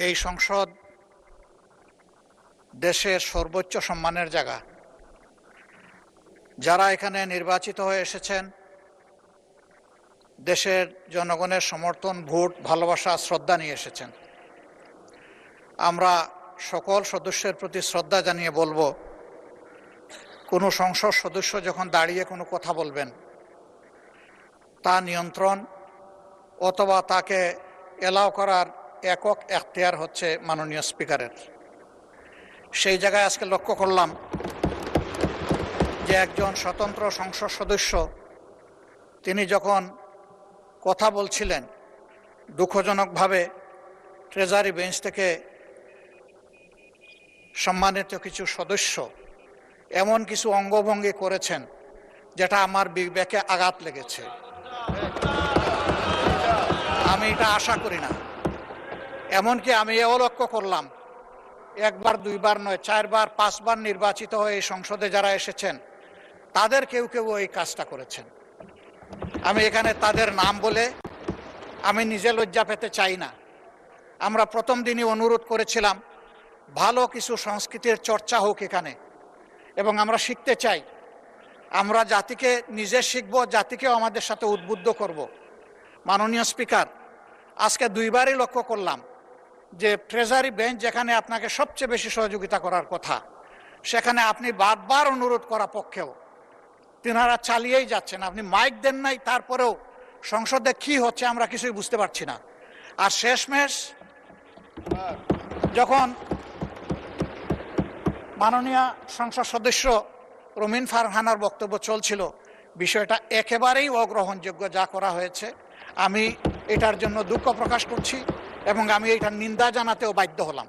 এই সংসদ দেশের সর্বোচ্চ সম্মানের জায়গা। যারা এখানে নির্বাচিত হয়ে এসেছেন দেশের জনগণের সমর্থন, ভোট, ভালোবাসা, শ্রদ্ধা নিয়ে এসেছেন। আমরা সকল সদস্যের প্রতি শ্রদ্ধা জানিয়ে বলবো, কোনো সংসদ সদস্য যখন দাঁড়িয়ে কোনো কথা বলবেন তা নিয়ন্ত্রণ অথবা তাকে এলাও করার একক এখতিয়ার হচ্ছে মাননীয় স্পিকারের। সেই জায়গায় আজকে লক্ষ্য করলাম যে একজন স্বতন্ত্র সংসদ সদস্য তিনি যখন কথা বলছিলেন, দুঃখজনকভাবে ট্রেজারি বেঞ্চ থেকে সম্মানিত কিছু সদস্য এমন কিছু অঙ্গভঙ্গি করেছেন যেটা আমার বিবেকে আঘাত লেগেছে। আমি এটা আশা করি না। এমনকি আমি এও লক্ষ্য করলাম, একবার দুইবার নয়, 4 বার 5 বার নির্বাচিত হয়ে এই সংসদে যারা এসেছেন তাদের কেউ কেউ এই কাজটা করেছেন। আমি এখানে তাদের নাম বলে আমি নিজে লজ্জা পেতে চাই না। আমরা প্রথম দিনই অনুরোধ করেছিলাম ভালো কিছু সংস্কৃতির চর্চা হোক এখানে, এবং আমরা শিখতে চাই। আমরা জাতিকে নিজে শিখব, জাতিকেও আমাদের সাথে উদ্বুদ্ধ করব। মাননীয় স্পিকার, আজকে দুইবারই লক্ষ্য করলাম যে ট্রেজারি বেঞ্চ যেখানে আপনাকে সবচেয়ে বেশি সহযোগিতা করার কথা, সেখানে আপনি বারবার অনুরোধ করা পক্ষেও তিনারা চালিয়েই যাচ্ছেন। আপনি মাইক দেন নাই, তারপরেও সংসদে কি হচ্ছে আমরা কিছুই বুঝতে পারছি না। আর শেষমেশ যখন মাননীয় সংসদ সদস্য রুমিন ফারহানার বক্তব্য চলছিল, বিষয়টা একেবারেই অগ্রহণযোগ্য যা করা হয়েছে। আমি এটার জন্য দুঃখ প্রকাশ করছি এবং আমি এটার নিন্দা জানাতেও বাধ্য হলাম।